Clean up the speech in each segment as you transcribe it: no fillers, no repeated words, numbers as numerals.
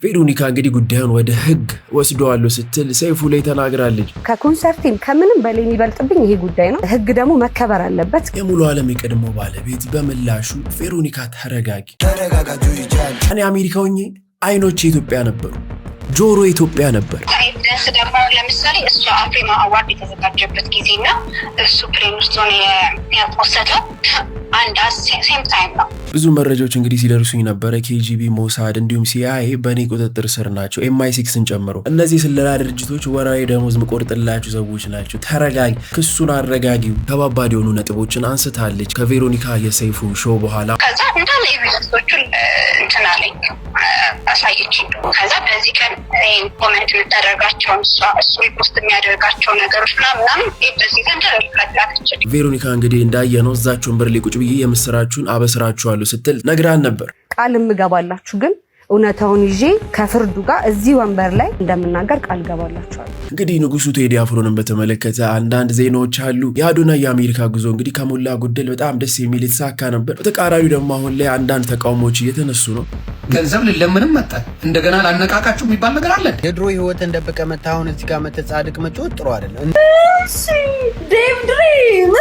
ቬሮኒካ እንግዲህ ጉዳዩን ወደ ህግ ወስደዋለሁ ስትል ሰይፉ ላይ ተናግራለች። ከኮንሰርቲም ከምንም በላይ የሚበልጥብኝ ይሄ ጉዳይ ነው። ህግ ደግሞ መከበር አለበት። የሙሉ ዓለም የቀድሞ ባለቤት በምላሹ ቬሮኒካ ተረጋጊ፣ እኔ አሜሪካ ሆኜ አይኖች ኢትዮጵያ ነበሩ፣ ጆሮ ኢትዮጵያ ነበር። ኤቪደንስ ደግሞ ለምሳሌ እሱ አፍሪማ አዋርድ የተዘጋጀበት ጊዜና እሱ ፕሌን ውስጥ ሆነ ያልተወሰደው አንድ ሴም ታይም ነው። ብዙ መረጃዎች እንግዲህ ሲደርሱኝ ነበረ። ኬጂቢ፣ ሞሳድ እንዲሁም ሲአይኤ በእኔ ቁጥጥር ስር ናቸው፣ MI6ን ጨምሮ። እነዚህ ስለላ ድርጅቶች ወራዊ ደሞዝ ምቆርጥላችሁ ሰዎች ናቸው። ተረጋጊ፣ ክሱን አረጋጊው። ከባባድ የሆኑ ነጥቦችን አንስታለች ከቬሮኒካ የሰይፉ ሾው በኋላ። ከዛ እንዳለ ኤቪደንሶቹን እንትን አለኝ አሳየችኝ። ከዛ በዚህ ቀን ኮመንት የምታደርጋቸውን እሱ ሪፖስት የሚያደርጋቸው ነገሮች ምናምን በዚህ ቀን ተደርጋላች። ቬሮኒካ እንግዲህ እንዳየነው እዛችሁን በር ላይ ቁጭ ብዬ የምስራችሁን አበስራችኋለሁ ስትል ነግራን ነበር። ቃል የምገባላችሁ ግን እውነታውን ይዤ ከፍርዱ ጋር እዚህ ወንበር ላይ እንደምናገር ቃል ገባላችኋለሁ። እንግዲህ ንጉሱ ቴዲ አፍሮንን በተመለከተ አንዳንድ ዜናዎች አሉ። የአዶናይ የአሜሪካ ጉዞ እንግዲህ ከሞላ ጎደል በጣም ደስ የሚል የተሳካ ነበር። በተቃራኒው ደግሞ አሁን ላይ አንዳንድ ተቃውሞዎች እየተነሱ ነው። ገንዘብ ለምንም መጣ እንደገና ላነቃቃችሁ የሚባል ነገር አለ። የድሮ ህይወት እንደበቀ መታውን እዚህ ጋር መተጻድቅ መጮት ጥሩ አይደለም። ዴቭ ድሪም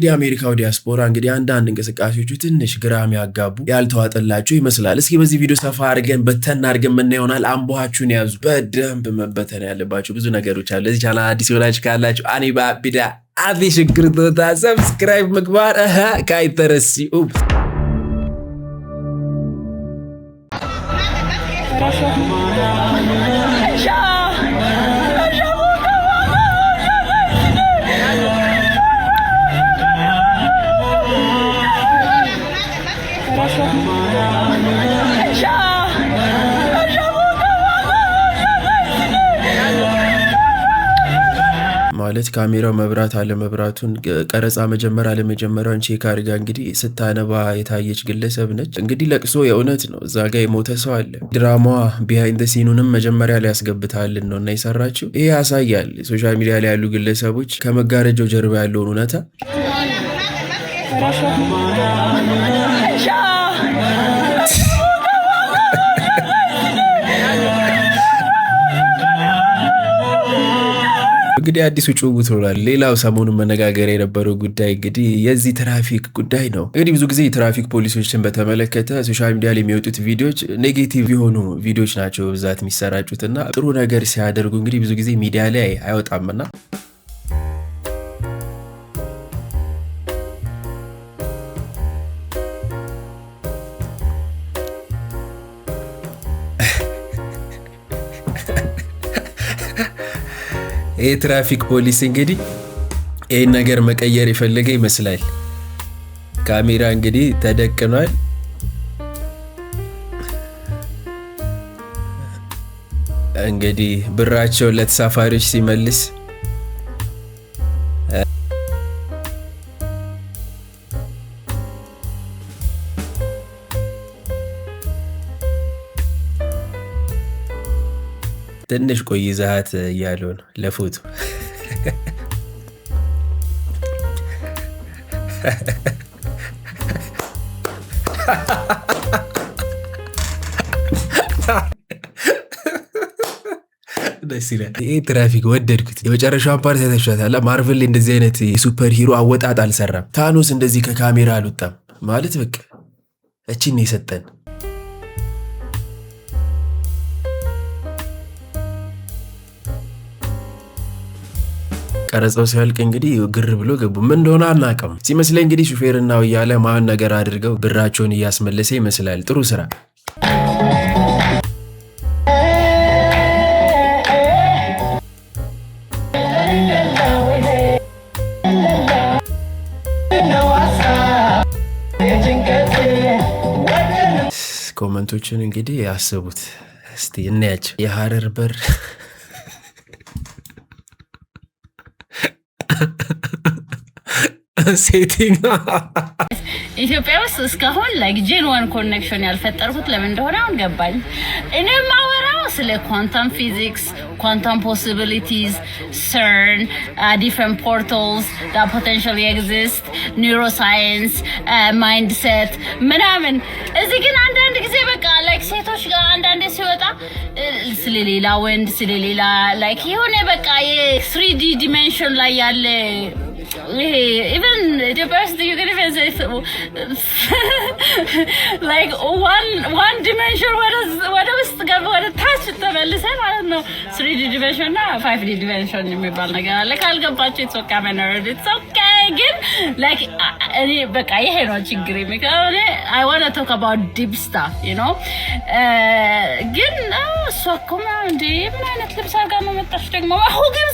የአሜሪካው ዲያስፖራ እንግዲህ አንዳንድ እንቅስቃሴዎቹ ትንሽ ግራም ያጋቡ ያልተዋጠላቸው ይመስላል። እስኪ በዚህ ቪዲዮ ሰፋ አድርገን በተን አድርገን ምን ይሆናል። አምቦሃችሁን ያዙ። በደንብ መበተን ያለባቸው ብዙ ነገሮች አሉ። ለዚህ ቻናል አዲስ ሆናችሁ ካላችሁ አኒ ባቢዳ አዚ ሽግር ቶታ ሰብስክራይብ ምግባር ካይተረሲኡ ማለት ካሜራው መብራት አለመብራቱን ቀረጻ መጀመር አለመጀመሪያውን ቼክ አድርጋ እንግዲህ ስታነባ የታየች ግለሰብ ነች። እንግዲህ ለቅሶ የእውነት ነው። እዛ ጋር የሞተ ሰው አለ። ድራማዋ ቢሃይንድ ሲኑንም መጀመሪያ ላይ ያስገብታልን ነው እና የሰራችው። ይሄ ያሳያል ሶሻል ሚዲያ ላይ ያሉ ግለሰቦች ከመጋረጃው ጀርባ ያለውን እውነታ። እንግዲህ አዲሱ ጭውውት ሆኗል። ሌላው ሰሞኑን መነጋገር የነበረው ጉዳይ እንግዲህ የዚህ ትራፊክ ጉዳይ ነው። እንግዲህ ብዙ ጊዜ የትራፊክ ፖሊሶችን በተመለከተ ሶሻል ሚዲያ ላይ የሚወጡት ቪዲዮዎች ኔጌቲቭ የሆኑ ቪዲዮዎች ናቸው በብዛት የሚሰራጩትና ጥሩ ነገር ሲያደርጉ እንግዲህ ብዙ ጊዜ ሚዲያ ላይ አይወጣምና የትራፊክ ፖሊስ እንግዲህ ይህን ነገር መቀየር የፈለገ ይመስላል። ካሜራ እንግዲህ ተደቅኗል። እንግዲህ ብራቸው ለተሳፋሪዎች ሲመልስ ትንሽ ቆይ ይዘሃት እያለው ነው ለፎቶ። ደስ ይላል። ይሄ ትራፊክ ወደድኩት። የመጨረሻውን ፓርት ተተሻታላ። ማርቨል ላይ እንደዚህ አይነት የሱፐር ሂሮ አወጣጥ አልሰራም። ታኖስ እንደዚህ ከካሜራ አልወጣም ማለት በቃ እቺን የሰጠን። ቀረጻው ሲያልቅ እንግዲህ ግር ብሎ ገቡ። ምን እንደሆነ አናውቅም። ሲመስለኝ እንግዲህ ሹፌርና እያለ ማን ነገር አድርገው ብራቸውን እያስመለሰ ይመስላል። ጥሩ ስራ። ኮመንቶችን እንግዲህ ያስቡት እስቲ እናያቸው። የሐረር በር setting ኢትዮጵያ ውስጥ እስካሁን like genuine connection ያልፈጠርኩት ለምን እንደሆነ አሁን ገባኝ። እኔ ማወራው ስለ quantum physics, quantum possibilities, CERN, different portals that potentially exist, neuroscience, mindset ምናምን እዚህ ግን አንዳንድ ጊዜ በቃ like ሴቶች ጋር አንዳንድ ሲወጣ ስለሌላ ወንድ ስለሌላ like የሆነ በቃ የ3D dimension ላይ ያለ even the person you can even say like one dimension what is the touch ተመልሰን ማለት ነው 3D dimension እና 5D dimension የሚባል ነገር አለ ካልገባችሁ it's okay man it's okay ግን like እኔ በቃ ይሄ ነው ችግሬ because I want to talk about deep stuff you know ግን እሷ እኮ እንደ ምን አይነት ልብስ አድርጋ ነው መጣች ደግሞ አሁን ግን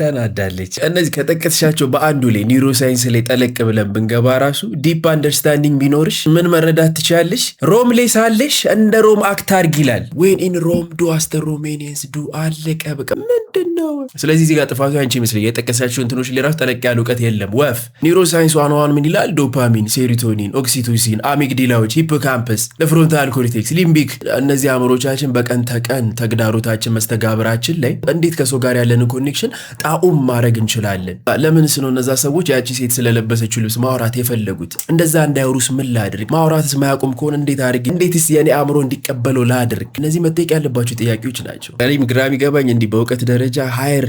ተናዳለች። እነዚህ ከጠቀስሻቸው በአንዱ ላይ ኒውሮሳይንስ ላይ ጠለቅ ብለን ብንገባ ራሱ ዲፕ አንደርስታንዲንግ ቢኖርሽ ምን መረዳት ትችላለሽ? ሮም ላይ ሳለሽ እንደ ሮም አክት አድርጊ ይላል። ዌን ኢን ሮም ዱ አስ ዘ ሮሜኒያንስ ዱ አለቀ በቃ ምንድነው? ስለዚህ እዚህ ጋር ጥፋቱ አንቺ ይመስለኝ የጠቀሳቸው እንትኖች ላይ ራሱ ጠለቅ ያለ እውቀት የለም። ወፍ ኒውሮሳይንስ ዋን ምን ይላል? ዶፓሚን፣ ሴሮቶኒን፣ ኦክሲቶሲን፣ አሚግዳላዎች፣ ሂፖካምፐስ፣ ፍሮንታል ኮርቴክስ፣ ሊምቢክ እነዚህ አእምሮቻችን በቀን ተቀን ተግዳሮታችን መስተጋብራችን ላይ እንዴት ከሰው ጋር ያለን ኮኔክሽን ጣኡም ማድረግ እንችላለን። ለምንስ ነው እነዛ ሰዎች ያቺ ሴት ስለለበሰችው ልብስ ማውራት የፈለጉት? እንደዛ እንዳይወሩስ ምን ላድርግ? ማውራትስ ማያቆም ከሆነ እንዴት አድርግ? እንዴትስ የኔ አእምሮ እንዲቀበለው ላድርግ? እነዚህ መጠየቅ ያለባቸው ጥያቄዎች ናቸው። እኔም ግራ የሚገባኝ እንዲህ በእውቀት ደረጃ ሃየር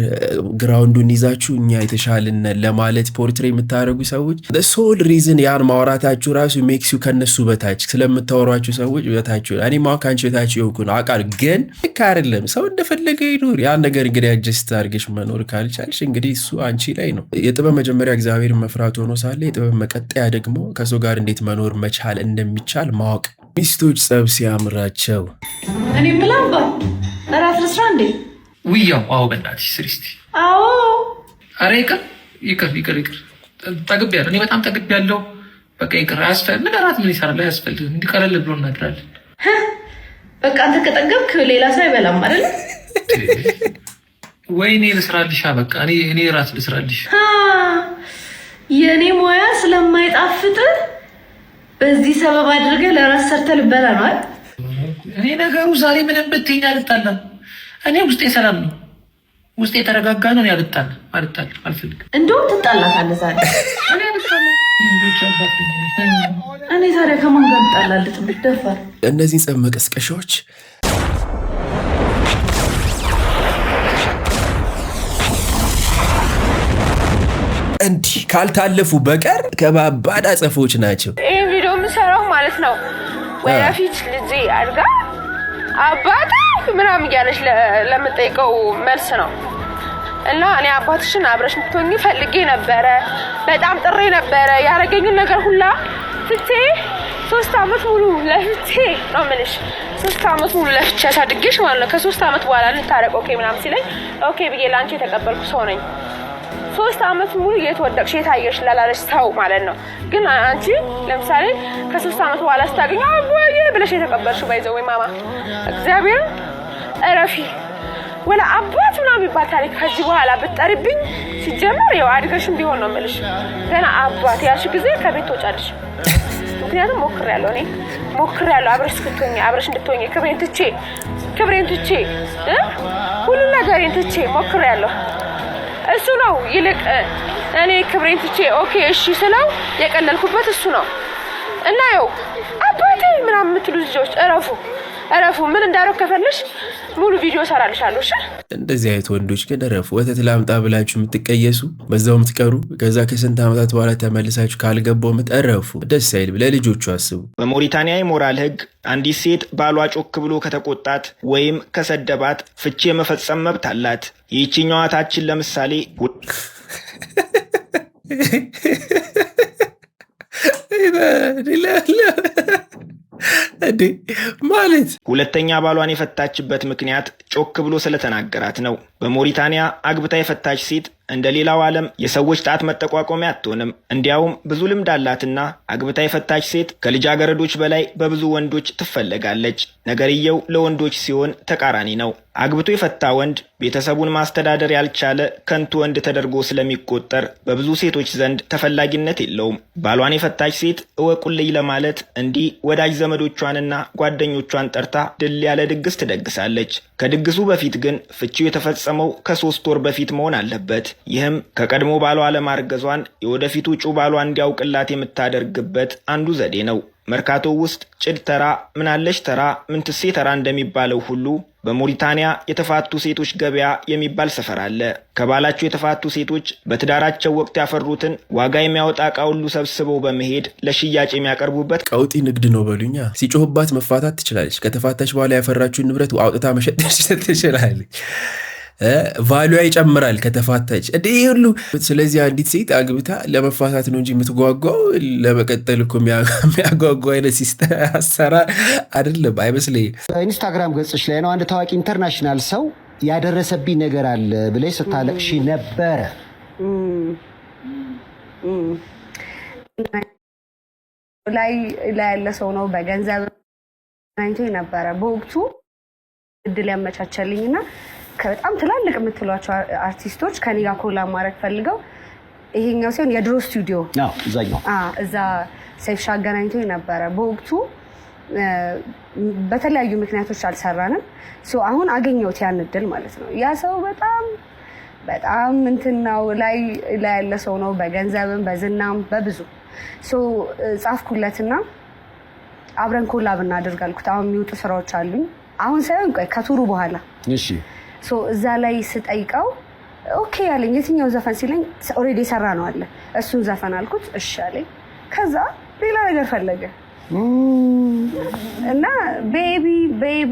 ግራውንዱን ይዛችሁ እኛ የተሻልን ለማለት ፖርትሬ የምታደርጉ ሰዎች ሶል ሪዝን ያን ማውራታችሁ ራሱ ሜክስ ዩ ከነሱ በታች ስለምታወሯቸው ሰዎች በታች እኔ ማካንቹ በታች ይሆንኩ ነው አቃል ግን ካርለም ሰው እንደፈለገ ይኖር ያን ነገር እንግዲህ አጀስት አድርገሽ መኖር ካልቻልሽ እንግዲህ እሱ አንቺ ላይ ነው። የጥበብ መጀመሪያ እግዚአብሔርን መፍራት ሆኖ ሳለ የጥበብ መቀጠያ ደግሞ ከሰው ጋር እንዴት መኖር መቻል እንደሚቻል ማወቅ። ሚስቶች ጸብ ሲያምራቸው እኔ ብላባ እራት ልስራ እንዴ? ውያው አዎ፣ በእናትሽ ስሪ እስቲ። አዎ ኧረ ይቅር ጠግቤያለሁ። እኔ በጣም ጠግቤያለሁ። በቃ ይቅር። አያስፈልግም። እራት ምን ይሰራል? አያስፈልግም። እንዲህ ቀለል ብሎ እናድራለን። በቃ አንተ ከጠገብክ ሌላ ሰው አይበላም አይደል? ወይኔ ልስራልሽ። በቃ እኔ እራት ልስራልሽ። የኔ ሙያ ስለማይጣፍጥ በዚህ ሰበብ አድርገህ ለራስ ሰርተህ ልበላ ነው አይደል? እኔ ነገሩ ዛሬ ምንም ብትይኝ አልጣላም። እኔ ውስጤ ሰላም ነው፣ ውስጤ የተረጋጋ ነው። አልጣላም አልፈልግም። እንደውም ትጣላታለህ ዛሬ። እኔ ታዲያ ከማን ጋር ልጣላለህ? ትደፈር። እነዚህ ጸብ መቀስቀሻዎች እንዲህ ካልታለፉ በቀር ከባባድ አጸፎች ናቸው። ይህን ቪዲዮ የምሰራው ማለት ነው ወደፊት ልጄ አድጋ አባቴ ምናምን እያለች ለምጠይቀው መልስ ነው። እና እኔ አባትሽን አብረሽ ምትሆኚ ፈልጌ ነበረ፣ በጣም ጥሬ ነበረ። ያረገኝን ነገር ሁላ ትቼ 3 ዓመት ሙሉ ለፍቼ ነው የምልሽ። 3 ዓመት ሙሉ ለፍቼ አሳድጌሽ ማለት ነው። ከ3 ዓመት በኋላ እንታረቅ ኦኬ ምናምን ሲለኝ ኦኬ ብዬ ላንቺ የተቀበልኩ ሰው ነኝ። 3 ዓመት ሙሉ የተወደቅሽ የታየሽ ላላለሽ ሰው ማለት ነው። ግን አንቺ ለምሳሌ ከ3 ዓመት በኋላ ስታገኝ አባዬ ብለሽ የተቀበልሽው ባይዘው ወይ ማማ እግዚአብሔር እረፊ ወላ አባት ምናምን የሚባል ታሪክ ከዚህ በኋላ ብትጠሪብኝ ሲጀመር ያው አድገሽም ቢሆን ነው የምልሽ። ገና አባት ያልሽ ጊዜ ከቤት ትወጫለሽ። ምክንያቱም ሞክሬያለሁ አብረሽ እንድትሆኚ ክብሬን ትቼ ሁሉ ነገሬን ትቼ ሞክሬያለሁ። እሱ ነው ይልቅ እኔ ክብሬን ትቼ ኦኬ እሺ ስለው የቀለልኩበት እሱ ነው። እና ያው አባቴ ምናምን የምትሉ ልጆች እረፉ። ምን እንዳረው ከፈለሽ ሙሉ ቪዲዮ ሰራልሻለሁ። እሺ እንደዚህ አይነት ወንዶች ግን እረፉ። ወተት ላምጣ ብላችሁ የምትቀየሱ በዛው የምትቀሩ ከዛ ከስንት ዓመታት በኋላ ተመልሳችሁ ካልገባው እረፉ። ደስ አይልም። ለልጆቹ አስቡ። በሞሪታኒያ የሞራል ሕግ አንዲት ሴት ባሏ ጮክ ብሎ ከተቆጣት ወይም ከሰደባት ፍቺ የመፈጸም መብት አላት። ይህችኛዋ ታችን ለምሳሌ እንዴ ማለት ሁለተኛ ባሏን የፈታችበት ምክንያት ጮክ ብሎ ስለተናገራት ነው። በሞሪታኒያ አግብታ የፈታች ሴት እንደ ሌላው ዓለም የሰዎች ጣት መጠቋቆሚያ አትሆንም። እንዲያውም ብዙ ልምድ አላትና አግብታ የፈታች ሴት ከልጃገረዶች በላይ በብዙ ወንዶች ትፈለጋለች። ነገርየው ለወንዶች ሲሆን ተቃራኒ ነው። አግብቶ የፈታ ወንድ ቤተሰቡን ማስተዳደር ያልቻለ ከንቱ ወንድ ተደርጎ ስለሚቆጠር በብዙ ሴቶች ዘንድ ተፈላጊነት የለውም። ባሏን የፈታች ሴት እወቁልኝ ለማለት እንዲህ ወዳጅ ዘመዶቿንና ጓደኞቿን ጠርታ ድል ያለ ድግስ ትደግሳለች። ከድግሱ በፊት ግን ፍቺው የተፈጸመው ከ3 ወር በፊት መሆን አለበት። ይህም ከቀድሞ ባሏ አለማርገዟን የወደፊቱ እጩ ባሏ እንዲያውቅላት የምታደርግበት አንዱ ዘዴ ነው። መርካቶ ውስጥ ጭድ ተራ፣ ምናለሽ ተራ፣ ምንትሴ ተራ እንደሚባለው ሁሉ በሞሪታኒያ የተፋቱ ሴቶች ገበያ የሚባል ሰፈር አለ። ከባላቸው የተፋቱ ሴቶች በትዳራቸው ወቅት ያፈሩትን ዋጋ የሚያወጣ ዕቃ ሁሉ ሰብስበው በመሄድ ለሽያጭ የሚያቀርቡበት ቀውጢ ንግድ ነው በሉኛ። ሲጮህባት መፋታት ትችላለች። ከተፋታች በኋላ ያፈራችውን ንብረት አውጥታ መሸጥ ትችላለች። ቫሉዋ ይጨምራል ከተፋታች እንዴ ሁሉ። ስለዚህ አንዲት ሴት አግብታ ለመፋታት ነው እንጂ የምትጓጓው ለመቀጠል እኮ የሚያጓጓ አይነት ሲስተም አሰራር አይደለም አይመስለኝም። በኢንስታግራም ገጽሽ ላይ ነው አንድ ታዋቂ ኢንተርናሽናል ሰው ያደረሰብኝ ነገር አለ ብለሽ ስታለቅሺ ነበረ። ላይ ያለ ሰው ነው በገንዘብ ናይቶ ነበረ በወቅቱ እድል ያመቻቸልኝና በጣም ትላልቅ የምትሏቸው አርቲስቶች ከኔ ጋር ኮላብ ማድረግ ፈልገው ይሄኛው ሲሆን የድሮ ስቱዲዮ እዛ ሰይፍሻ አገናኝቶ ነበረ በወቅቱ በተለያዩ ምክንያቶች አልሰራንም። አሁን አገኘሁት ያን እድል ማለት ነው። ያ ሰው በጣም እንትናው ላይ ያለ ሰው ነው በገንዘብም በዝናም በብዙ ጻፍኩለትና አብረን ኮላብ እናድርግ አልኩት። አሁን የሚወጡ ስራዎች አሉኝ አሁን ሳይሆን ከቱሩ በኋላ እሺ እዛ ላይ ስጠይቀው ኦኬ ያለኝ የትኛው ዘፈን ሲለኝ ኦሬዲ ሰራ ነው አለ እሱን ዘፈን አልኩት እሺ አለኝ። ከዛ ሌላ ነገር ፈለገ እና ቤብ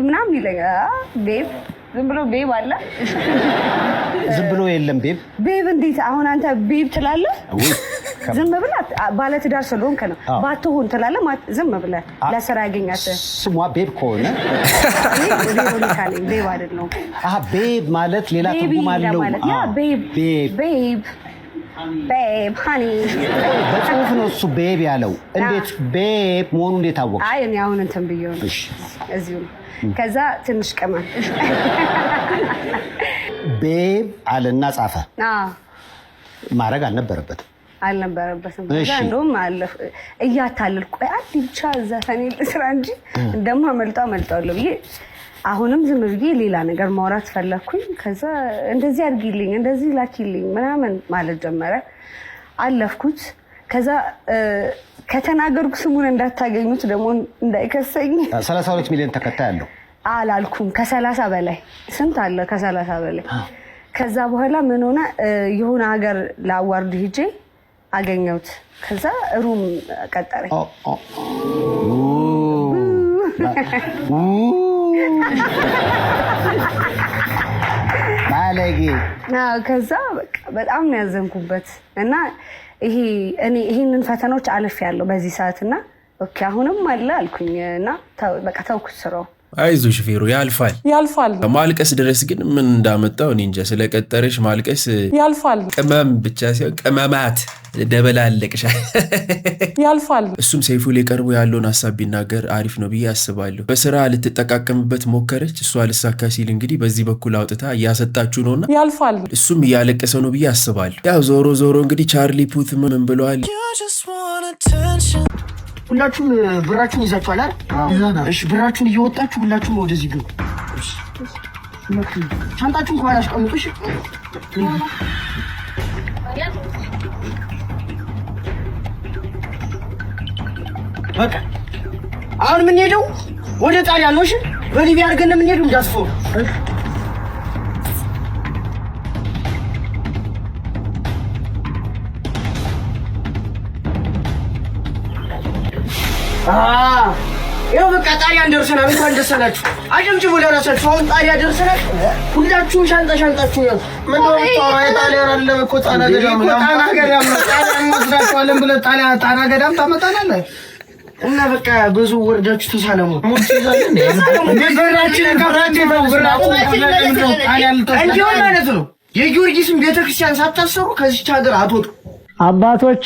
ምናምን ይለኛል። ቤብ ዝም ብሎ ቤብ አለ ዝም ብሎ የለም ቤብ እንዴት አሁን አንተ ቤብ ትላለህ? ዝም ብለህ ባለትዳር ስለሆንክ ነው ባትሆን ትላለህ ዝም ብለህ ለስራ ያገኛት ስሟ ቤብ ከሆነ ቤብ አይደለም። ቤብ ማለት ሌላ ትርጉም አለው። ቤብ ሃኒ በጽሁፍ ነው እሱ ቤብ ያለው። እንዴት ቤብ መሆኑ እንዴት አወቅሽ? አይ እኔ አሁን እንትን ብዬው ነው እዚሁ ነው። ከዛ ትንሽ ቀመን ቤብ አለና ጻፈ። ማድረግ አልነበረበትም። እንደውም አለፍ እያታለልኩ አንድ ብቻ ዘፈኔ ልስራ እንጂ እንደማመልጣለሁ ብዬ አሁንም ዝም ብዬ ሌላ ነገር ማውራት ፈለኩኝ። ከዛ እንደዚህ አድርጊልኝ እንደዚህ ላኪልኝ ምናምን ማለት ጀመረ። አለፍኩት። ከዛ ከተናገርኩ ስሙን እንዳታገኙት ደግሞ እንዳይከሰኝ 32 ሚሊዮን ተከታይ አለው አላልኩም። ከ30 በላይ ስንት አለ? ከ30 በላይ። ከዛ በኋላ ምን ሆነ የሆነ ሀገር ላዋርድ ሄጄ አገኘሁት። ከዛ ሩም ቀጠረኝ። ማለጌ ከዛ በቃ በጣም ነው ያዘንኩበት እና ይሄንን ፈተናዎች አልፌያለሁ በዚህ ሰዓትና ኦኬ አሁንም አለ አልኩኝ እና በቃ ተውኩት ስራው። አይዞሽ ፌሮ ያልፋል። ማልቀስ ድረስ ግን ምን እንዳመጣው እኔ እንጃ። ስለቀጠረሽ ማልቀስ ያልፋል። ቅመም ብቻ ሳይሆን ቅመማት ደበላለቅሻል ያልፋል። እሱም ሰይፉ ላይ ቀርቦ ያለውን ሐሳብ ቢናገር አሪፍ ነው ብዬ አስባለሁ። በስራ ልትጠቃቀምበት ሞከረች፣ እሷ ልሳካ ሲል እንግዲህ በዚህ በኩል አውጥታ እያሰጣችሁ ነውና ያልፋል። እሱም እያለቀሰ ነው ብዬ አስባለሁ። ያው ዞሮ እንግዲህ ቻርሊ ፑት ምን ብለዋል? ሁላችሁም ብራችሁን ይዛችኋል አይደል? እሺ ብራችሁን እየወጣችሁ ሁላችሁም ወደዚህ ግቡ። ሻንጣችሁን ከኋላ አስቀምጡ። እሺ በቃ አሁን ምን ሄደው ወደ ጣሊያን ነው። እሺ በሊቢያ አድርገን ምን ሄደው እንዳስፈው ይኸው በቃ ጣሊያን ደርሰናል። እንኳን ደስ አላችሁ። አጨብጭቡ ለራሳችሁ። አሁን ጣሊያን ደርሰናል። ሁላችሁም ሻንጣችሁ ያዙ። ምን ነው ጣሊያን አለ እኮ ጣና ገዳም ነው። ጣሊያን እንወስዳችኋለን ብለህ ጣና ገዳም ታመጣናለህ። እና በቃ ብዙ ወርዳችሁ ተሳለሙ ሙት ይዛል እንዴ በራችን ከራችን ነው እንዴ ማለት ነው የጊዮርጊስን ቤተክርስቲያን ሳታሰሩ ከዚህ ሀገር አትወጡ አባቶች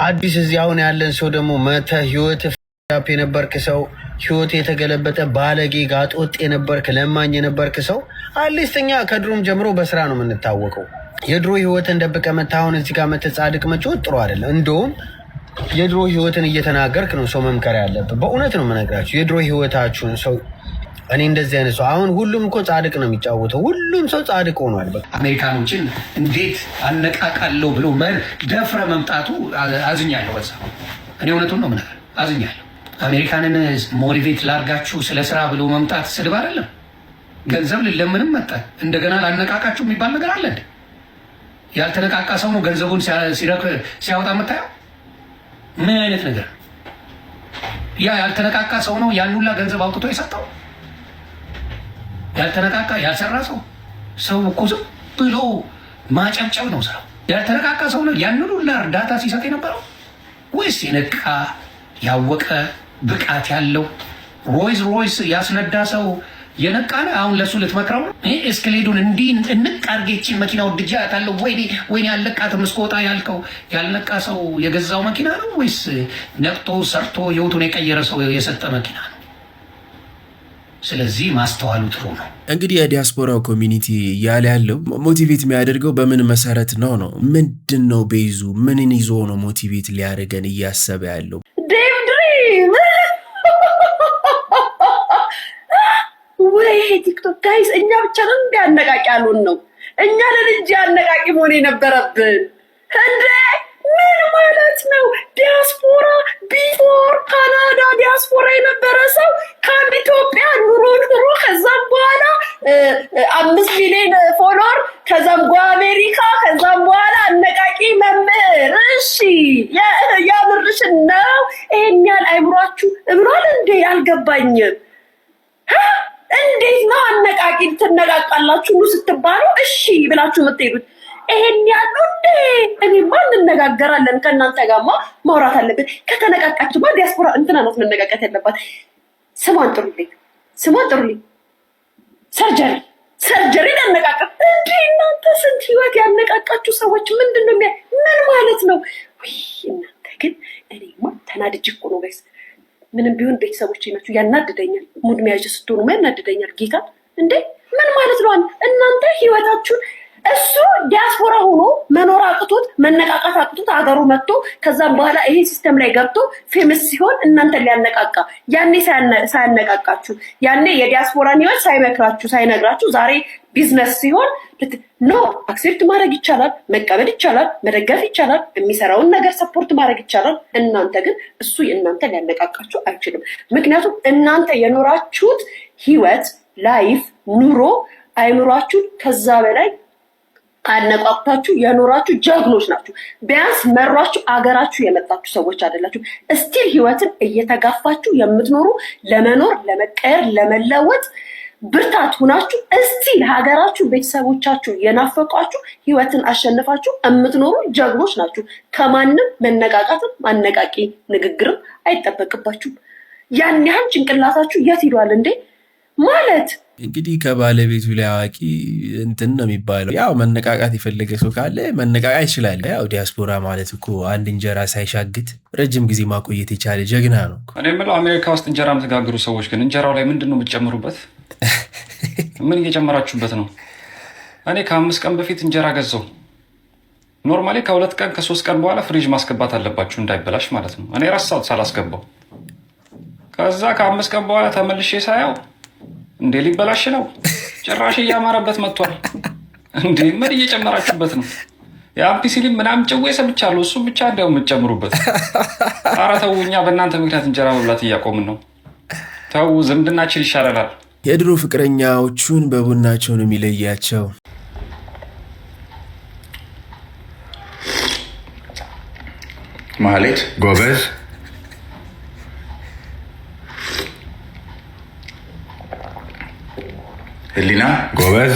አዲስ እዚህ አሁን ያለን ሰው ደግሞ መተ ህይወት ፍዳፕ የነበርክ ሰው ህይወት የተገለበጠ ባለጌ ጋጦጥ የነበርክ ለማኝ የነበርክ ሰው አለስተኛ ከድሮም ጀምሮ በስራ ነው የምንታወቀው የድሮ ህይወትን ደብቀ መታውን እዚህ ጋር መተጻድቅ መጮት ጥሩ አይደለም እንደውም የድሮ ህይወትን እየተናገርክ ነው ሰው መምከር ያለበት በእውነት ነው የምነግራችሁ የድሮ ህይወታችሁን ሰው እኔ እንደዚህ አይነት ሰው አሁን ሁሉም እኮ ጻድቅ ነው የሚጫወተው ሁሉም ሰው ጻድቅ ሆኗል በቃ አሜሪካኖችን እንዴት አነቃቃለሁ ብሎ ደፍረ መምጣቱ አዝኛለሁ በዛ እኔ እውነቱን ነው ምናምን አዝኛለሁ አሜሪካንን ሞቲቬት ላርጋችሁ ስለ ስራ ብሎ መምጣት ስድብ አይደለም ገንዘብ ለምንም መጣ እንደገና ላነቃቃችሁ የሚባል ነገር አለ እንዴ ያልተነቃቃ ሰው ነው ገንዘቡን ሲያወጣ መታየው ምን አይነት ነገር ያ ያልተነቃቃ ሰው ነው ያን ሁላ ገንዘብ አውጥቶ የሰጠው ያልተነቃቃ ያልሰራ ሰው እኮ ዝም ብሎ ማጨብጨብ ነው ስራው ያልተነቃቃ ሰው ነው ያን ሁላ እርዳታ ሲሰጥ የነበረው ወይስ የነቃ ያወቀ ብቃት ያለው ሮይስ ያስነዳ ሰው የነቃ ነው አሁን ለሱ ልትመክረው እስክሌዱን እንዲህ እንቃርጌችን መኪናው ድጃ ያታለው ወይኔ ያለቃት መስኮታ ያልከው ያልነቃ ሰው የገዛው መኪና ነው ወይስ ነቅቶ ሰርቶ ህይወቱን የቀየረ ሰው የሰጠ መኪና ነው ስለዚህ ማስተዋሉ ጥሩ ነው እንግዲህ የዲያስፖራው ኮሚኒቲ ያለ ያለው ሞቲቬት የሚያደርገው በምን መሰረት ነው ምንድነው ቤዙ ምንን ይዞ ነው ሞቲቬት ሊያደርገን እያሰበ ያለው ዴቭድሪም ወይ ቲክቶክ ጋይስ እኛ ብቻ ነው እንዲያነቃቂ ያሉን ነው እኛ ለልጅ ያነቃቂ መሆን የነበረብን እንዴ ምን ማለት ነው ዲያስፖራ ቢፎር ካናዳ ዲያስፖራ የነበረ ሰው ከኢትዮጵያ ኑሮ ከዛም በኋላ 5 ሚሊዮን ፎሎወር ከዛም አሜሪካ ከዛም በኋላ አነቃቂ መምህር እሺ ያምርሽን ነው ይሄን ያህል አይምሯችሁ እብሯል እንዴ አልገባኝም እንዴት ነው አነቃቂ ትነቃቃላችሁ ነው ስትባሉ እሺ ብላችሁ የምትሄዱት ይሄን ያለው እንዴ እኔ ማን እንነጋገራለን ከእናንተ ጋርማ ማውራት አለበት ከተነቃቃችሁ ዲያስፖራ እንትና ነው መነቃቃት ያለባት ስሟን ጥሩልኝ ሰርጀሪ ያነቃቃ እንዴ እናንተ ስንት ህይወት ያነቃቃችሁ ሰዎች ምንድነው ምን ማለት ነው እናንተ ግን እኔማ ተናድጄ እኮ ነው ጋይስ ምንም ቢሆን ቤተሰቦቼ ናችሁ ያናድደኛል ሙድ ሚያጅ ስትሆኑ ያናድደኛል ጌታ እንዴ ምን ማለት ነው እናንተ ህይወታችሁን እሱ ዲያስፖራ ሆኖ መኖር አቅቶት መነቃቃት አቅቶት አገሩ መጥቶ ከዛም በኋላ ይሄ ሲስተም ላይ ገብቶ ፌመስ ሲሆን እናንተ ሊያነቃቃ ያኔ ሳያነቃቃችሁ ያኔ የዲያስፖራን ህይወት ሳይመክራችሁ ሳይነግራችሁ ዛሬ ቢዝነስ ሲሆን ኖ አክሴፕት ማድረግ ይቻላል መቀበል ይቻላል መደገፍ ይቻላል የሚሰራውን ነገር ሰፖርት ማድረግ ይቻላል እናንተ ግን እሱ እናንተ ሊያነቃቃችሁ አይችልም ምክንያቱም እናንተ የኖራችሁት ህይወት ላይፍ ኑሮ አይምሯችሁ ከዛ በላይ አነቃቅታችሁ የኖራችሁ ጀግኖች ናችሁ ቢያንስ መሯችሁ አገራችሁ የመጣችሁ ሰዎች አይደላችሁ እስቲል ህይወትን እየተጋፋችሁ የምትኖሩ ለመኖር ለመቀየር ለመለወጥ ብርታት ሆናችሁ እስቲል ሀገራችሁ ቤተሰቦቻችሁ የናፈቋችሁ ህይወትን አሸንፋችሁ የምትኖሩ ጀግኖች ናችሁ ከማንም መነቃቃትም አነቃቂ ንግግርም አይጠበቅባችሁም ያን ያህል ጭንቅላታችሁ የት ሄዷል እንዴ ማለት እንግዲህ ከባለቤቱ ላይ አዋቂ እንትን ነው የሚባለው ያው መነቃቃት የፈለገ ሰው ካለ መነቃቃት ይችላል ያው ዲያስፖራ ማለት እኮ አንድ እንጀራ ሳይሻግት ረጅም ጊዜ ማቆየት የቻለ ጀግና ነው እኔ የምለው አሜሪካ ውስጥ እንጀራ የምትጋግሩ ሰዎች ግን እንጀራው ላይ ምንድን ነው የምትጨምሩበት ምን እየጨመራችሁበት ነው እኔ ከ5 ቀን በፊት እንጀራ ገዛው ኖርማሊ ከ2 ቀን ከ3 ቀን በኋላ ፍሪጅ ማስገባት አለባችሁ እንዳይበላሽ ማለት ነው እኔ ራሳው ሳላስገባው ከዛ ከ5 ቀን በኋላ ተመልሼ ሳያው እንዴ ሊበላሽ ነው ጭራሽ እያማረበት መጥቷል እንዴ ምን እየጨመራችሁበት ነው የአምፒሲሊን ምናምን ጭዌ ሰምቻለሁ እሱ ብቻ እንደው የምትጨምሩበት ኧረ ተው እኛ በእናንተ ምክንያት እንጀራ መብላት እያቆምን ነው ተው ዝምድናችን ይሻለናል የድሮ ፍቅረኛዎቹን በቡናቸው ነው የሚለያቸው ማህሌት ጎበዝ ህሊና ጎበዝ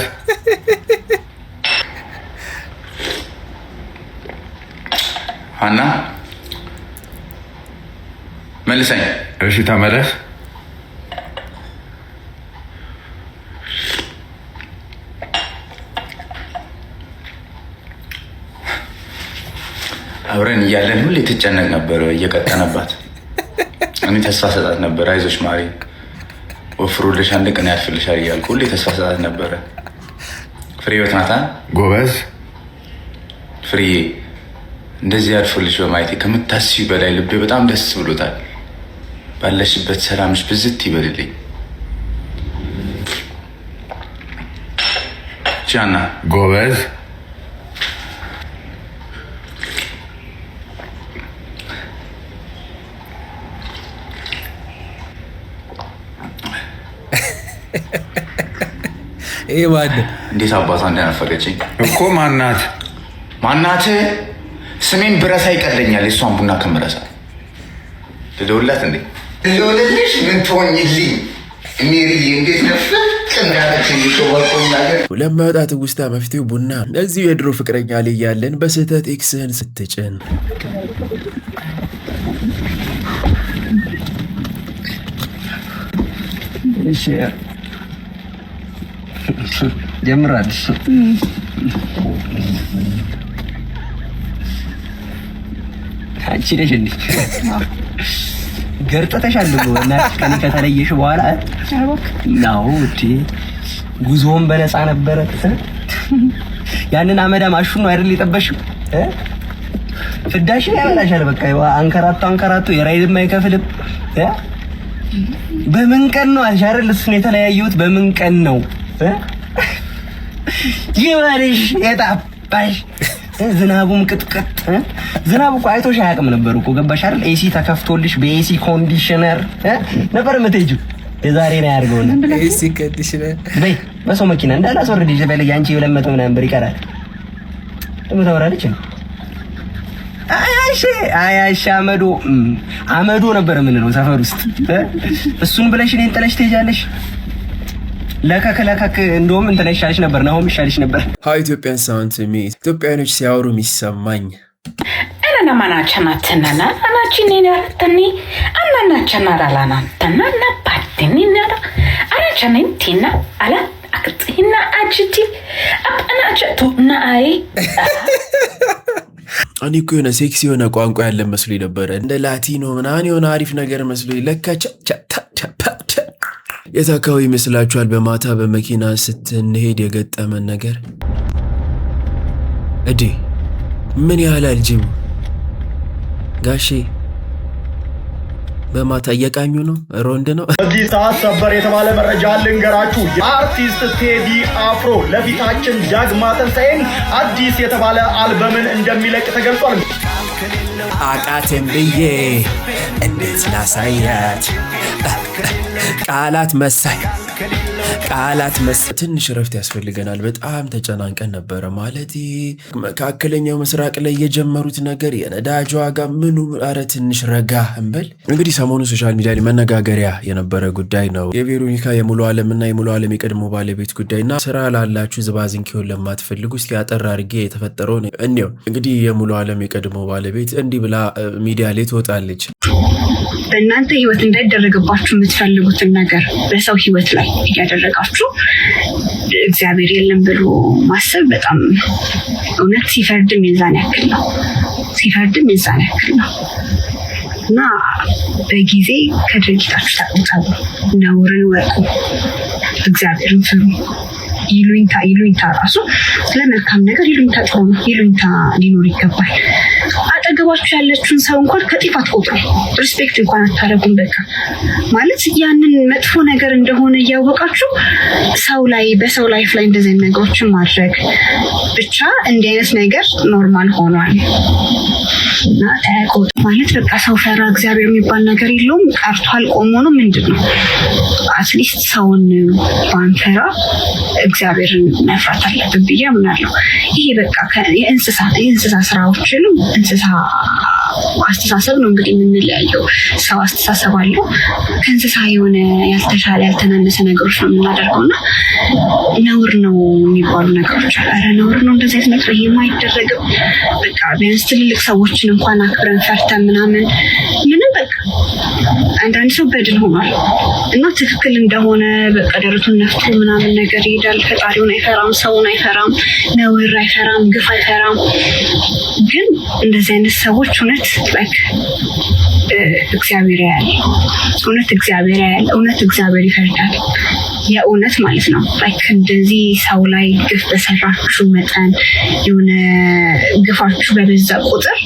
ሀና መልሰኝ። እሺ ተመለስ። አብረን እያለን ሁሌ ትጨነቅ ነበር እየቀጠነባት። እኔ ተስፋ ሰጣት ነበር፣ አይዞሽ ማሪ ወፍሮልሽ አንድ ቀን ያልፍልሻል እያልኩ ሁሌ ተስፋ ሰጣት ነበረ። ፍሬህይወት ናታ ጎበዝ። ፍሬዬ እንደዚህ ያልፍልሽ በማየቴ ከምታስቢው በላይ ልቤ በጣም ደስ ብሎታል። ባለሽበት ሰላምሽ ብዝት ይበልልኝ። ቻና ጎበዝ። ይሄ ማለት እንዴት አባቷ እንዳናፈቀችኝ እኮ። ማናት ስሜን ብረሳ ይቀለኛል የሷን ቡና ከምረሳ። ልደውልላት እንዴ? ልደውልልሽ? ምን ትሆኝልኝ ሜሪዬ? እንዴት ነፍቅ እናረችኝ ሾባቆኝ ነገር ለማውጣት ውስታ መፍትሄው ቡና። እዚሁ የድሮ ፍቅረኛ ላይ ያለን በስህተት ኤክስህን ስትጭን እሺ ጀምራለሽ። አንቺ ነሽ እንዴ ገርጠተሻል እና ከኔ ከተለየሽ በኋላ ነው እንዴ? ጉዞውን በነፃ ነበረ። ያንን አመዳም አሹ ነው አይደል የጠበሽው? ፍዳሽን ያበላሻል። በቃ አንከራቶ የራይድም አይከፍልም። በምን ቀን ነው አልሽ አይደል? እሱን የተለያየሁት በምን ቀን ነው? ይማርሽ የጣባሽ ዝናቡም ቅጥቅጥ። ዝናቡ እኮ አይቶሽ አያውቅም ነበር እኮ ገባሽ አይደል? ኤሲ ተከፍቶልሽ በኤሲ ኮንዲሽነር ነበር የምትሄጂው። የዛሬ ነው ያርገውና ኤሲ ኮንዲሽነር በይ በሰው መኪና እንዳላስወርድሽ በለኝ። አንቺ 200 ምናምን ብር ይቀራል። ተወራለች ነው አያሽ አመዶ ነበር የምንለው ሰፈር ውስጥ። እሱን ብለሽ እኔን ጥለሽ ትሄጃለሽ። ለከከለከክ እንደውም እንትን ይሻልሽ ነበር፣ ናሆም ይሻልሽ ነበር። ሃይ ኢትዮጵያን ሳውንድ ሚ ኢትዮጵያኖች ሲያወሩ የሚሰማኝ እነና ማናቸናተና አናቺኔና ተኒ አናናቸና ራላና ተና ናባቲኒ ነራ አናቸነንቲና አላ አክቲና አጅቲ አናቸቱ ናአይ እኔ እኮ የሆነ ሴክሲ የሆነ ቋንቋ ያለ መስሎኝ ነበረ፣ እንደ ላቲኖ ምናምን የሆነ አሪፍ ነገር መስሎኝ። ለካ የት አካባቢ ይመስላችኋል? በማታ በመኪና ስትንሄድ የገጠመን ነገር እዴ ምን ያህል አልጅቡ ጋሼ በማታ እየቃኙ ነው፣ ሮንድ ነው። በዚህ ሰዓት ሰበር የተባለ መረጃ ልንገራችሁ። የአርቲስት ቴዲ አፍሮ ለፊታችን ዳግማ ትንሣኤ አዲስ የተባለ አልበምን እንደሚለቅ ተገልጿል። አቃተን ብዬ እንዴት ላሳያት ቃላት መሳይ ትንሽ ረፍት ያስፈልገናል። በጣም ተጨናንቀን ነበረ። ማለት መካከለኛው ምስራቅ ላይ የጀመሩት ነገር የነዳጅ ዋጋ ምኑ፣ ኧረ ትንሽ ረጋ እንበል። እንግዲህ ሰሞኑ ሶሻል ሚዲያ ላይ መነጋገሪያ የነበረ ጉዳይ ነው የቬሮኒካ የሙሉ ዓለምና የሙሉ ዓለም የቀድሞ ባለቤት ጉዳይና ስራ ላላችሁ ዝባዝንኪውን ለማትፈልጉ እስኪ አጠር አድርጌ የተፈጠረውን እንየው። እንግዲህ የሙሉ ዓለም የቀድሞ ባለቤት እንዲህ ብላ ሚዲያ ላይ ትወጣለች። በእናንተ ህይወት እንዳይደረግባችሁ የምትፈልጉትን ነገር በሰው ህይወት ላይ እያደረጋችሁ እግዚአብሔር የለም ብሎ ማሰብ በጣም እውነት ሲፈርድም የዛን ያክል ነው እና በጊዜ ከድርጊታችሁ ተቆጠቡ፣ ነውርን ወቁ፣ እግዚአብሔርን ፍሩ። ይሉኝታ ራሱ ለመልካም ነገር ይሉኝታ ጥሩ ነው። ይሉኝታ ሊኖር ይገባል። አጠገባችሁ ያለችውን ሰው እንኳን ከጢፍ አትቆጥሩ፣ ሪስፔክት እንኳን አታረጉም። በቃ ማለት ያንን መጥፎ ነገር እንደሆነ እያወቃችሁ በሰው ላይፍ ላይ እንደዚህ ነገሮችን ማድረግ ብቻ እንዲህ አይነት ነገር ኖርማል ሆኗል እና ተቆጥ ማለት በቃ ሰው ፈራ እግዚአብሔር የሚባል ነገር የለውም፣ ቀርቷል፣ ቆሞ ነው። ምንድን ነው አትሊስት ሰውን ባንፈራ እግዚአብሔርን መፍራት አለብን ብዬ አምናለሁ። ይሄ በቃ የእንስሳ ስራዎችን እንስሳ አስተሳሰብ ነው እንግዲህ የምንለያየው። ሰው አስተሳሰብ አለው፣ ከእንስሳ የሆነ ያልተሻለ ያልተናነሰ ነገሮች ነው የምናደርገው እና ነውር ነው የሚባሉ ነገሮች አለ። ኧረ ነውር ነው እንደዚህ አይነት ነገር የማይደረገው። በቃ ቢያንስ ትልልቅ ሰዎችን እንኳን አክብረን ፈርተን ምናምን ምንም በቃ አንዳንድ ሰው በድል ሆኗል እና ትክክል እንደሆነ በቃ ደረቱን ነፍቶ ምናምን ነገር ይሄዳል። ፈጣሪውን አይፈራም፣ ሰውን አይፈራም፣ ነውር አይፈራም፣ ግፍ አይፈራም። ግን እንደዚህ አይነት ሰዎች እውነት ላይክ እግዚአብሔር ያያል፣ እውነት እግዚአብሔር ያያል፣ እውነት እግዚአብሔር ይፈርዳል። የእውነት ማለት ነው። ላይክ እንደዚህ ሰው ላይ ግፍ በሰራችሁ መጠን የሆነ ግፋችሁ በበዛ ቁጥር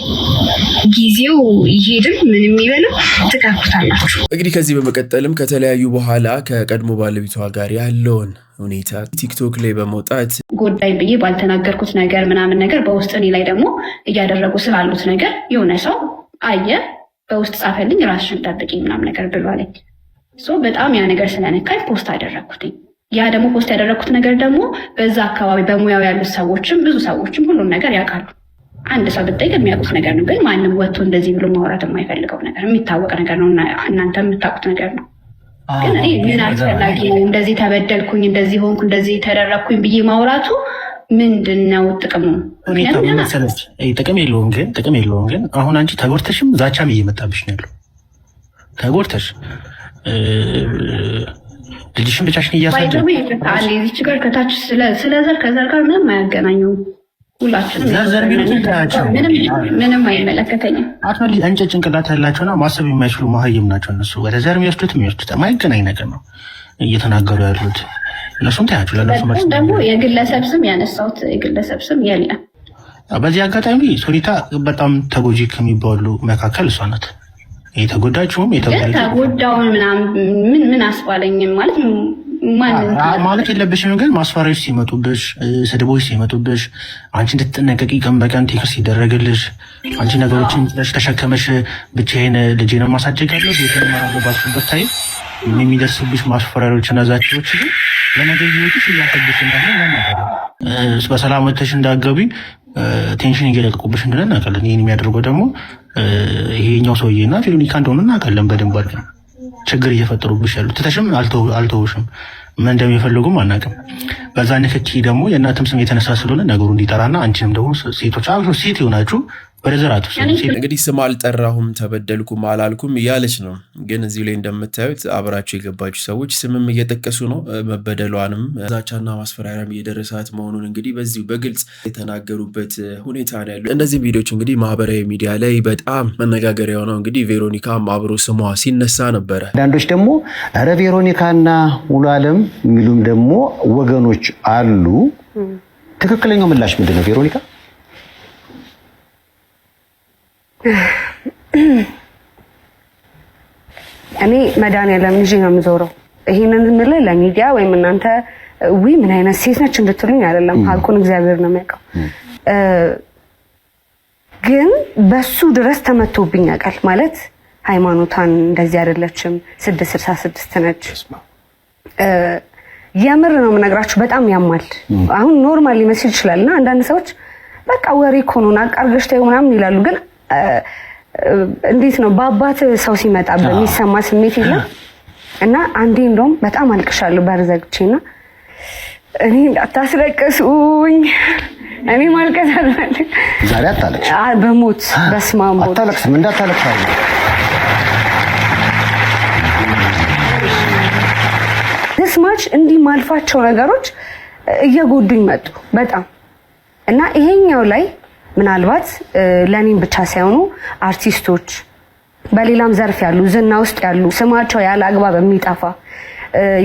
ጊዜው ይሄድም ምን የሚበልም ትከፍታላችሁ። እንግዲህ ከዚህ በመቀጠልም ከተለያዩ በኋላ ከቀድሞ ባለቤቷ ጋር ያለውን ሁኔታ ቲክቶክ ላይ በመውጣት ጎዳኝ ብዬ ባልተናገርኩት ነገር ምናምን ነገር በውስጥ እኔ ላይ ደግሞ እያደረጉ ስላሉት ነገር የሆነ ሰው አየ በውስጥ ጻፈልኝ ራስሽን ጠብቂኝ ምናምን ነገር ብሏለኝ። በጣም ያ ነገር ስለነካኝ ፖስት አደረግኩትኝ። ያ ደግሞ ፖስት ያደረግኩት ነገር ደግሞ በዛ አካባቢ በሙያው ያሉት ሰዎችም ብዙ ሰዎችም ሁሉን ነገር ያውቃሉ። አንድ ሰው ብጠይቅ የሚያውቁት ነገር ነው። ግን ማንም ወጥቶ እንደዚህ ብሎ ማውራት የማይፈልገው ነገር የሚታወቅ ነገር ነው። እናንተ የምታውቁት ነገር ነው። ግን እኔ ምን አስፈላጊ ነው እንደዚህ ተበደልኩኝ፣ እንደዚህ ሆንኩ፣ እንደዚህ ተደረግኩኝ ብዬ ማውራቱ ምንድነው ጥቅሙ? ጥቅም የለውም። ግን አሁን አንቺ ተጎድተሽም ዛቻም እየመጣብሽ ነው ያለው። ተጎድተሽ ልጅሽን ብቻሽን እያሳደግሽ እዚች ጋር ከታች ስለ ዘር ከዘር ጋር ምንም አያገናኘውም። ሁላችንም ምንም አይመለከተኝም። አትመልስ እንጨት ጭንቅላት ያላቸውና ማሰብ የማይችሉ መሀይም ናቸው እነሱ። ወደ ዘር የሚወስዱት የማይገናኝ ነገር ነው እየተናገሩ ያሉት። እነሱም ታያቸው ለነሱ መልስ ደግሞ የግለሰብ ስም ያነሳሁት የግለሰብ ስም የለም። በዚህ አጋጣሚ ሶኒታ በጣም ተጎጂ ከሚባሉ መካከል እሷ ናት። የተጎዳችሁም ተጎዳውን ምናምን ምን አስባለኝም ማለት የለብሽም። ግን ማስፈራሪያዎች ሲመጡብሽ፣ ስድቦች ሲመጡብሽ አንቺ እንድትጠነቀቂ ቀን በቀን ቴክስት ሲደረግልሽ አንቺ ነገሮችን ተሸከመሽ ብቻዬን ልጄን ማሳደግ ያለው ቤትን ማራባችሁበት ታይ የሚደርስብሽ ማስፈራሪያዎችና ዛቻዎች ግን ለነገ ህይወትሽ እያከብሽ እንዳለ በሰላም ወጥተሽ እንዳትገቢ ቴንሽን እየለቀቁብሽ እንደሆነ እናውቃለን። ይህን የሚያደርገው ደግሞ ይሄኛው ሰውዬና ቬሮኒካ እንደሆነ እናውቃለን በደንብ አድርገን። ችግር እየፈጠሩብሽ ያሉ ትተሽም አልተውሽም፣ ምን እንደሚፈልጉም አናውቅም። በዛ ንክኪ ደግሞ የእናትም ስም የተነሳ ስለሆነ ነገሩ እንዲጠራና አንቺንም ደግሞ ሴቶች ሴት ይሆናችሁ በረዘራቱ እንግዲህ ስም አልጠራሁም ተበደልኩም አላልኩም እያለች ነው። ግን እዚህ ላይ እንደምታዩት አብራችሁ የገባችሁ ሰዎች ስምም እየጠቀሱ ነው። መበደሏንም ዛቻና ማስፈራሪያም እየደረሳት መሆኑን እንግዲህ በዚሁ በግልጽ የተናገሩበት ሁኔታ ነው ያሉ። እነዚህ ቪዲዮዎች እንግዲህ ማህበራዊ ሚዲያ ላይ በጣም መነጋገሪያ የሆነው እንግዲህ ቬሮኒካም አብሮ ስሟ ሲነሳ ነበረ። አንዳንዶች ደግሞ ኧረ ቬሮኒካና ሙሉ አለም የሚሉም ደግሞ ወገኖች አሉ። ትክክለኛው ምላሽ ምንድን ነው ቬሮኒካ? እኔ መድኃኒዓለም ይዤ ነው የምዞረው። ይሄንን የምልህ ለሚዲያ ወይም እናንተ ምን አይነት ሴት ነች እንድትሉኝ አይደለም። ሀቁን እግዚአብሔር ነው የሚያውቀው። ግን በሱ ድረስ ተመቶብኝ ያውቃል። ማለት ሃይማኖቷን እንደዚህ አይደለችም 666 ነች። የምር ነው የምነግራችሁ። በጣም ያማል። አሁን ኖርማል ሊመስል ይችላልና አንዳንድ ሰዎች በቃ ወሬ እኮ ነው አቃርገሽ ተይው ምናምን ይላሉ። ግን እንዴት ነው በአባት ሰው ሲመጣ በሚሰማ ስሜት የለም። እና አንዴ እንደውም በጣም አልቅሻለሁ በርዘግቼና እኔ እንዳታስለቅሱኝ እኔ ማልቀስ አልፈልግም። ዛሬ አታለቅሽ በሞት በስማም ሞት አታለቅስም እንዳታለቅሽ ስማች እንዲህ ማልፋቸው ነገሮች እየጎዱኝ መጡ በጣም። እና ይሄኛው ላይ ምናልባት ለኔም ብቻ ሳይሆኑ አርቲስቶች በሌላም ዘርፍ ያሉ ዝና ውስጥ ያሉ ስማቸው ያለ አግባብ የሚጠፋ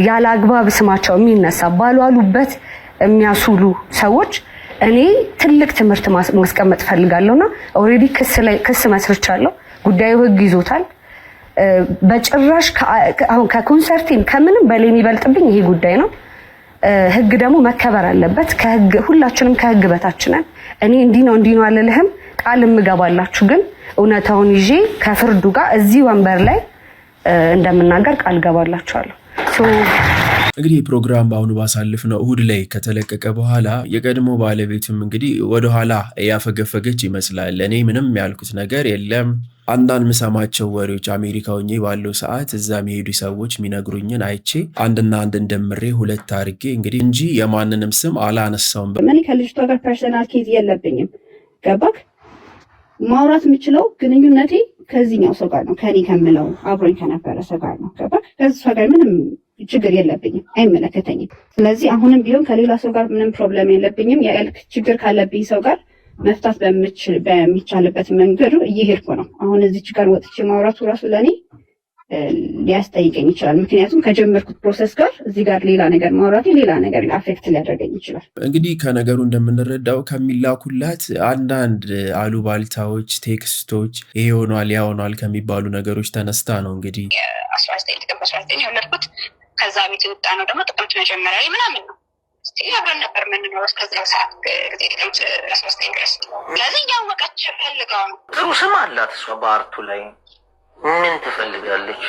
ያለ አግባብ ስማቸው የሚነሳ ባሏሉበት የሚያሱሉ ሰዎች እኔ ትልቅ ትምህርት ማስቀመጥ ፈልጋለሁና ኦሬዲ ክስ መስርቻለሁ። ጉዳዩ ህግ ይዞታል። በጭራሽ አሁን ከኮንሰርቲም ከምንም በላይ የሚበልጥብኝ ይሄ ጉዳይ ነው። ህግ ደግሞ መከበር አለበት። ከህግ ሁላችንም ከህግ በታች ነን። እኔ እንዲህ ነው አልልህም፣ ቃል እምገባላችሁ ግን እውነታውን ይዤ ከፍርዱ ጋር እዚህ ወንበር ላይ እንደምናገር ቃል ገባላችኋለሁ። እንግዲህ ፕሮግራም በአሁኑ ባሳለፍነው እሁድ ላይ ከተለቀቀ በኋላ የቀድሞ ባለቤቱም እንግዲህ ወደኋላ ያፈገፈገች ይመስላል። እኔ ምንም ያልኩት ነገር የለም። አንዳንድ ምሰማቸው ወሬዎች አሜሪካ ሆኜ ባለው ሰዓት እዛ የሚሄዱ ሰዎች የሚነግሩኝን አይቼ አንድና አንድ እንደምሬ ሁለት አድርጌ እንግዲህ እንጂ የማንንም ስም አላነሳውም። እኔ ከልጅቷ ጋር ፐርሰናል ኬዝ የለብኝም። ገባክ? ማውራት የምችለው ግንኙነቴ ከዚህኛው ሰው ጋር ነው ከኔ ከምለው አብሮኝ ከነበረ ሰው ጋር ነው ገባ። ከዚህ ሰው ጋር ምንም ችግር የለብኝም፣ አይመለከተኝም። ስለዚህ አሁንም ቢሆን ከሌላ ሰው ጋር ምንም ፕሮብለም የለብኝም። የእልክ ችግር ካለብኝ ሰው ጋር መፍታት በሚቻልበት መንገዱ እየሄድኩ ነው። አሁን እዚች ጋር ወጥቼ ማውራቱ ራሱ ለእኔ ሊያስጠይቀኝ ይችላል። ምክንያቱም ከጀመርኩት ፕሮሰስ ጋር እዚህ ጋር ሌላ ነገር ማውራቴ ሌላ ነገር አፌክት ሊያደርገኝ ይችላል። እንግዲህ ከነገሩ እንደምንረዳው ከሚላኩላት አንዳንድ አሉባልታዎች፣ ቴክስቶች ይሄ ሆኗል ያ ሆኗል ከሚባሉ ነገሮች ተነስታ ነው እንግዲህ 19 ጥቅምት 19 የወለድኩት። ከዛ ቤት የወጣ ነው ደግሞ ጥቅምት መጀመሪያ ላይ ምናምን ነው። እስቲ አብረን ነበር የምንኖረው እስከዛ ሰዓት ጊዜ ጥቅምት 19 ድረስ። ስለዚህ እያወቀች ፈልጋው ነው። ጥሩ ስም አላት እሷ በአርቱ ላይ ምን ትፈልጋለች?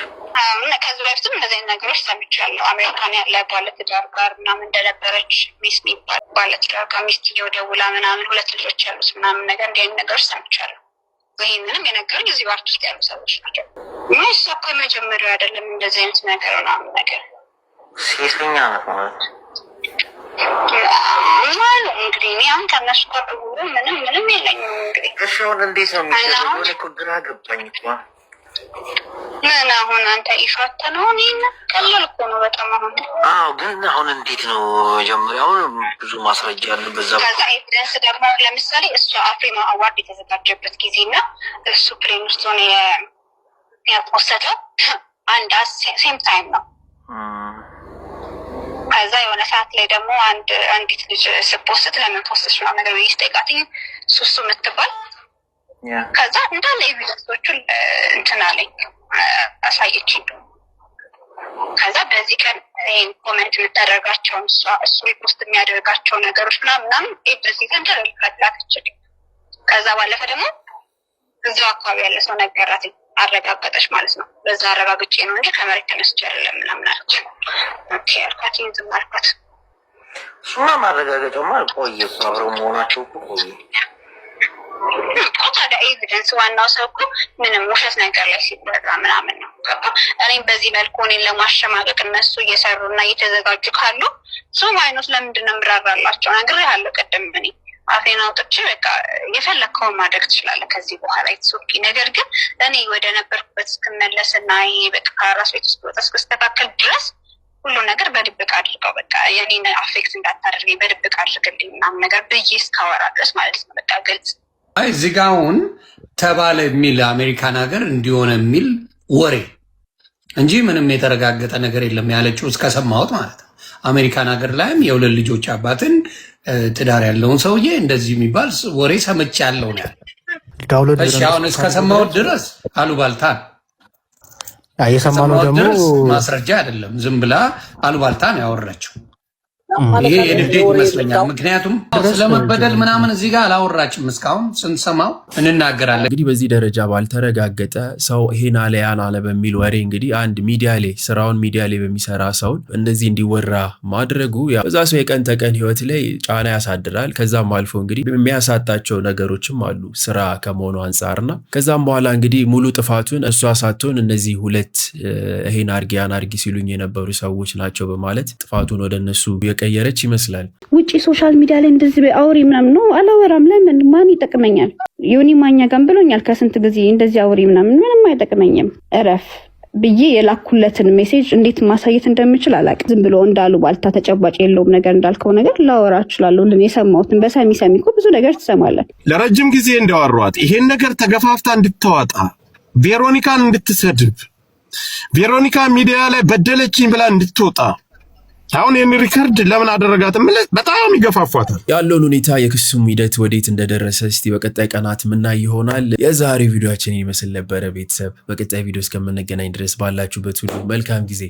ከዚህ በፊትም እንደዚህ ነገሮች ሰምቻለሁ። አሜሪካን ያለ ባለትዳር ጋር ምናምን እንደነበረች ሚስት የሚባል ባለትዳር ጋር ሚስትየው ደውላ ምናምን 2 ልጆች ያሉት ምናምን ነገር እንዲህ አይነት ነገሮች ሰምቻለሁ። ይህንንም የነገሩኝ እዚህ ባርት ውስጥ ያሉ ሰዎች ናቸው። ምን እሷ እኮ የመጀመሪያው አይደለም እንደዚህ አይነት ነገር ምናምን ነገር ሴተኛ ናት ማለት እንግዲህ እኔ አሁን ከእነሱ ጋር ምንም የለኝም። እንግዲህ እሺ አሁን እንዴት ነው የሚደረገው? እኮ ግራ ገባኝ እኮ ምን አሁን አንተ ኢፋታ ነው እኔን ቀላል እኮ ነው በጣም አሁን። አዎ ግን አሁን እንዴት ነው መጀመሪያውን ብዙ ማስረጃ አለ በዛ። ከዛ ኤቪደንስ ደግሞ ለምሳሌ እሱ አፍሪማ አዋርድ የተዘጋጀበት ጊዜና እሱ ፕሌን ውስጥ ሆነ ያፖስተው አንድ ሴም ታይም ነው። ከዛ የሆነ ሰዓት ላይ ደግሞ አንዲት ልጅ ስፖስት ለምን ፖስትሽ ነው ነገር ይስጠይቃትኝ ሱሱ የምትባል ከዛ እንዳለ ኤቪደንሶቹን እንትን አለኝ አሳየችኝ። ከዛ በዚህ ቀን ይሄን ኮሜንት የምታደርጋቸውን እሱ ሪፖስት የሚያደርጋቸው ነገሮች ምናምን በዚህ ቀን ተረጋግጣችልኝ። ከዛ ባለፈ ደግሞ እዛው አካባቢ ያለ ሰው ነገራትኝ፣ አረጋገጠች ማለት ነው። በዛ አረጋግጬ ነው እንጂ ከመሬት ተነስቼ አይደለም ምናምን አለች። ኦኬ አልኳት፣ ዝም አልኳት። እሱማ ማረጋገጫውማ ቆየ እኮ አብረው መሆናቸው እኮ ቆየ እኮ። ታዲያ ኤቪደንስ ዋናው ሰው እኮ ምንም ውሸት ነገር ላይ ሲወራ ምናምን ነው። እኔም በዚህ መልኩ እኔን ለማሸማቀቅ እነሱ እየሰሩና እየተዘጋጁ ካሉ ሰው አይነት ለምንድን ነው የምራራላቸው? ነግሬሃለሁ ቅድም እኔ አፌን አውጥቼ በቃ የፈለግከውን ማድረግ ትችላለህ ከዚህ በኋላ የተሶኪ። ነገር ግን እኔ ወደ ነበርኩበት እስክመለስና በቃ ከራስ ቤት ውስጥ ወጣ እስክስተካከል ድረስ ሁሉ ነገር በድብቅ አድርገው በቃ የኔን አፌክት እንዳታደርገኝ በድብቅ አድርግልኝ ምናምን ነገር ብዬ እስካወራ ድረስ ማለት ነው። በቃ ግልጽ እዚህ ጋ አሁን ተባለ የሚል አሜሪካን ሀገር እንዲሆነ የሚል ወሬ እንጂ ምንም የተረጋገጠ ነገር የለም ያለችው እስከሰማሁት ማለት ነው። አሜሪካን ሀገር ላይም የሁለት ልጆች አባትን ትዳር ያለውን ሰውዬ እንደዚህ የሚባል ወሬ ሰምቻለሁ ነው ያለው። እሺ አሁን እስከሰማሁት ድረስ አሉባልታ የሰማነው ደግሞ ማስረጃ አይደለም፣ ዝም ብላ አሉባልታ ነው ያወራችው። ይሄ የንዴት ይመስለኛል። ምክንያቱም ስለመበደል ምናምን እዚህ ጋር አላወራችም። እስካሁን ስንሰማው እንናገራለን። እንግዲህ በዚህ ደረጃ ባልተረጋገጠ ሰው ይሄን አለ ያን አለ በሚል ወሬ እንግዲህ አንድ ሚዲያ ላይ ስራውን ሚዲያ ላይ በሚሰራ ሰውን እንደዚህ እንዲወራ ማድረጉ በዛ ሰው የቀን ተቀን ህይወት ላይ ጫና ያሳድራል። ከዛም አልፎ እንግዲህ የሚያሳጣቸው ነገሮችም አሉ ስራ ከመሆኑ አንጻርና ከዛም በኋላ እንግዲህ ሙሉ ጥፋቱን እሷ ሳትሆን እነዚህ ሁለት ይሄን አርጊ ያን አርጊ ሲሉኝ የነበሩ ሰዎች ናቸው በማለት ጥፋቱን ወደ እነሱ ቀየረች ይመስላል። ውጪ ሶሻል ሚዲያ ላይ እንደዚህ አውሪ ምናምን ነው አላወራም። ለምን ማን ይጠቅመኛል? ዮኒ ማኛ ጋር ብሎኛል ከስንት ጊዜ እንደዚህ አውሪ ምናምን ምንም አይጠቅመኝም እረፍ ብዬ የላኩለትን ሜሴጅ እንዴት ማሳየት እንደምችል አላውቅም። ዝም ብሎ እንዳሉ ባልታ ተጨባጭ የለውም ነገር እንዳልከው ነገር ላወራ እችላለሁ። የሰማሁትን በሰሚ እኮ ብዙ ነገር ትሰማለን። ለረጅም ጊዜ እንዳወሯት ይሄን ነገር ተገፋፍታ እንድታወጣ ቬሮኒካን እንድትሰድብ ቬሮኒካ ሚዲያ ላይ በደለችኝ ብላ እንድትወጣ አሁን የኔ ሪከርድ ለምን አደረጋት ማለት በጣም ይገፋፋታል። ያለውን ሁኔታ የክሱም ሂደት ወዴት እንደደረሰ እስቲ በቀጣይ ቀናት ምናይ ይሆናል። የዛሬ ቪዲዮአችን ይመስል ነበረ። ቤተሰብ በቀጣይ ቪዲዮ እስከምንገናኝ ድረስ ባላችሁበት ሁሉ መልካም ጊዜ